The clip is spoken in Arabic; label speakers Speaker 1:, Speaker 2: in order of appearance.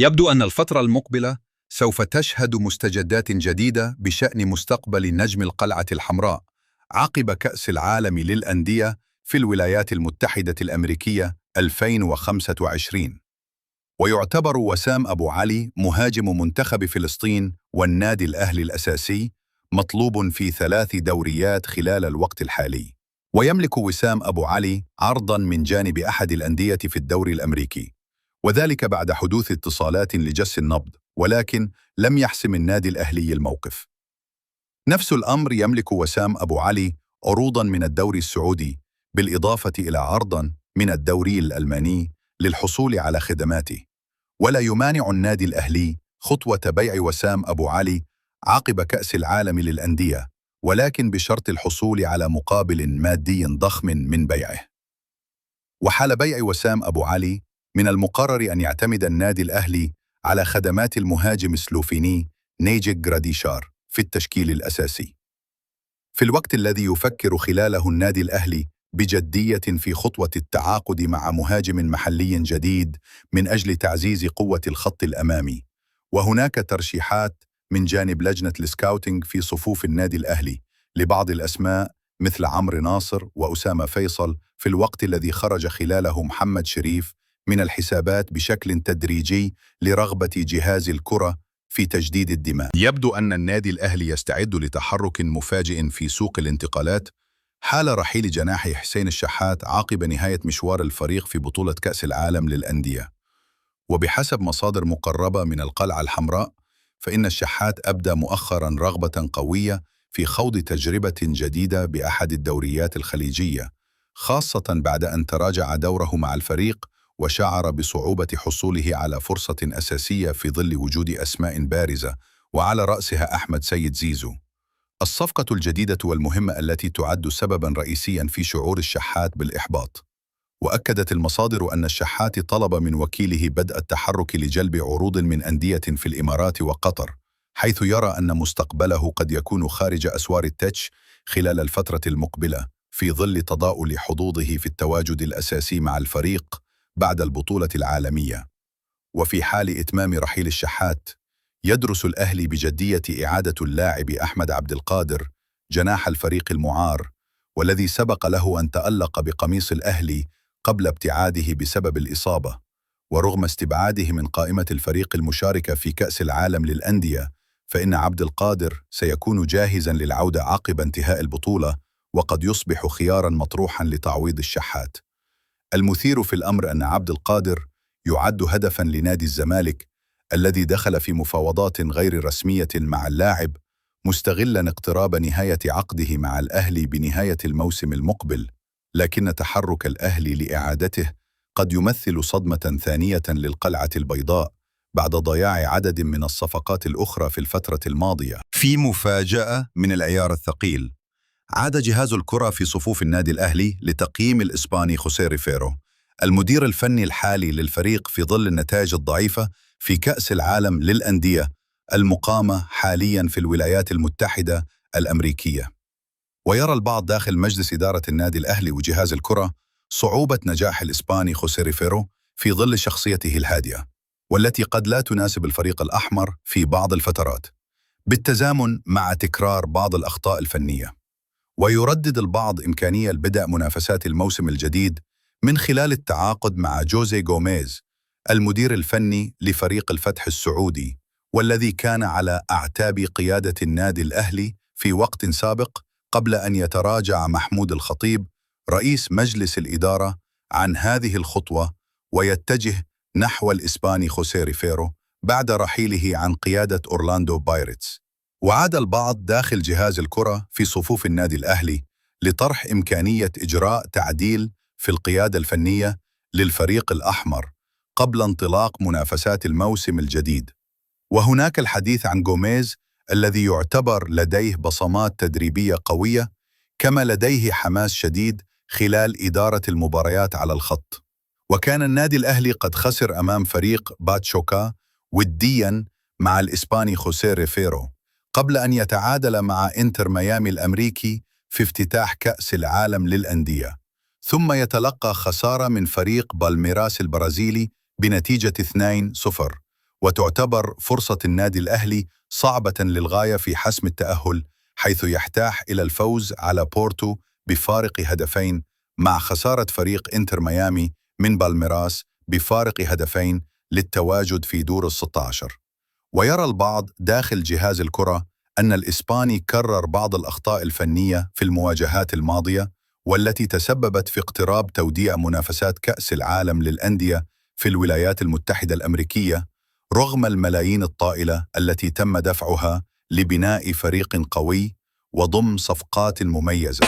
Speaker 1: يبدو أن الفترة المقبلة سوف تشهد مستجدات جديدة بشأن مستقبل نجم القلعة الحمراء عقب كأس العالم للأندية في الولايات المتحدة الأمريكية 2025. ويعتبر وسام أبو علي مهاجم منتخب فلسطين والنادي الأهلي الأساسي مطلوب في 3 دوريات خلال الوقت الحالي. ويملك وسام أبو علي عرضاً من جانب أحد الأندية في الدوري الأمريكي، وذلك بعد حدوث اتصالات لجس النبض، ولكن لم يحسم النادي الأهلي الموقف. نفس الأمر يملك وسام أبو علي عروضاً من الدوري السعودي، بالإضافة إلى عرضاً من الدوري الألماني للحصول على خدماته. ولا يمانع النادي الأهلي خطوة بيع وسام أبو علي عقب كأس العالم للأندية، ولكن بشرط الحصول على مقابل مادي ضخم من بيعه. وحال بيع وسام أبو علي، من المقرر أن يعتمد النادي الأهلي على خدمات المهاجم السلوفيني نيجيك جراديشار في التشكيل الأساسي، في الوقت الذي يفكر خلاله النادي الأهلي بجدية في خطوة التعاقد مع مهاجم محلي جديد من أجل تعزيز قوة الخط الأمامي. وهناك ترشيحات من جانب لجنة السكاوتينج في صفوف النادي الأهلي لبعض الأسماء مثل عمرو ناصر وأسامة فيصل، في الوقت الذي خرج خلاله محمد شريف من الحسابات بشكل تدريجي لرغبة جهاز الكرة في تجديد الدماء. يبدو أن النادي الأهلي يستعد لتحرك مفاجئ في سوق الانتقالات حال رحيل جناح حسين الشحات عقب نهاية مشوار الفريق في بطولة كأس العالم للأندية. وبحسب مصادر مقربة من القلعة الحمراء، فإن الشحات أبدى مؤخراً رغبة قوية في خوض تجربة جديدة بأحد الدوريات الخليجية، خاصة بعد أن تراجع دوره مع الفريق وشعر بصعوبة حصوله على فرصة أساسية في ظل وجود أسماء بارزة، وعلى رأسها أحمد سيد زيزو. الصفقة الجديدة والمهمة التي تعد سبباً رئيسياً في شعور الشحات بالإحباط. وأكدت المصادر أن الشحات طلب من وكيله بدء التحرك لجلب عروض من أندية في الإمارات وقطر، حيث يرى أن مستقبله قد يكون خارج أسوار التتش خلال الفترة المقبلة، في ظل تضاؤل حظوظه في التواجد الأساسي مع الفريق بعد البطولة العالمية. وفي حال إتمام رحيل الشحات، يدرس الأهلي بجدية إعادة اللاعب أحمد عبد القادر جناح الفريق المعار، والذي سبق له أن تألق بقميص الأهلي قبل ابتعاده بسبب الإصابة. ورغم استبعاده من قائمة الفريق المشاركة في كأس العالم للأندية، فإن عبد القادر سيكون جاهزاً للعودة عقب انتهاء البطولة، وقد يصبح خياراً مطروحاً لتعويض الشحات. المثير في الأمر أن عبد القادر يعد هدفاً لنادي الزمالك، الذي دخل في مفاوضات غير رسمية مع اللاعب، مستغلاً اقتراب نهاية عقده مع الأهلي بنهاية الموسم المقبل. لكن تحرك الأهلي لإعادته قد يمثل صدمة ثانية للقلعة البيضاء بعد ضياع عدد من الصفقات الأخرى في الفترة الماضية. في مفاجأة من العيار الثقيل، عاد جهاز الكرة في صفوف النادي الأهلي لتقييم الإسباني خوسيه ريفيرو، المدير الفني الحالي للفريق، في ظل النتائج الضعيفة في كأس العالم للأندية المقامة حالياً في الولايات المتحدة الأمريكية. ويرى البعض داخل مجلس إدارة النادي الأهلي وجهاز الكرة صعوبة نجاح الإسباني خوسيه ريفيرو في ظل شخصيته الهادئة، والتي قد لا تناسب الفريق الأحمر في بعض الفترات، بالتزامن مع تكرار بعض الأخطاء الفنية. ويردد البعض إمكانية بدء منافسات الموسم الجديد من خلال التعاقد مع جوزيه غوميز، المدير الفني لفريق الفتح السعودي، والذي كان على أعتاب قيادة النادي الأهلي في وقت سابق، قبل أن يتراجع محمود الخطيب رئيس مجلس الإدارة عن هذه الخطوة ويتجه نحو الإسباني خوسيه ريفيرو بعد رحيله عن قيادة أورلاندو بايرتس. وعاد البعض داخل جهاز الكرة في صفوف النادي الأهلي لطرح إمكانية إجراء تعديل في القيادة الفنية للفريق الأحمر قبل انطلاق منافسات الموسم الجديد. وهناك الحديث عن غوميز، الذي يعتبر لديه بصمات تدريبية قوية، كما لديه حماس شديد خلال إدارة المباريات على الخط. وكان النادي الأهلي قد خسر أمام فريق باتشوكا ودياً مع الإسباني خوسيه ريفيرو قبل أن يتعادل مع إنتر ميامي الأمريكي في افتتاح كأس العالم للأندية، ثم يتلقى خسارة من فريق بالميراس البرازيلي بنتيجة 2-0. وتعتبر فرصة النادي الأهلي صعبة للغاية في حسم التأهل، حيث يحتاج إلى الفوز على بورتو بفارق هدفين، مع خسارة فريق إنتر ميامي من بالميراس بفارق هدفين للتواجد في دور ال16. ويرى البعض داخل جهاز الكرة أن الإسباني كرر بعض الأخطاء الفنية في المواجهات الماضية، والتي تسببت في اقتراب توديع منافسات كأس العالم للأندية في الولايات المتحدة الأمريكية، رغم الملايين الطائلة التي تم دفعها لبناء فريق قوي وضم صفقات مميزة.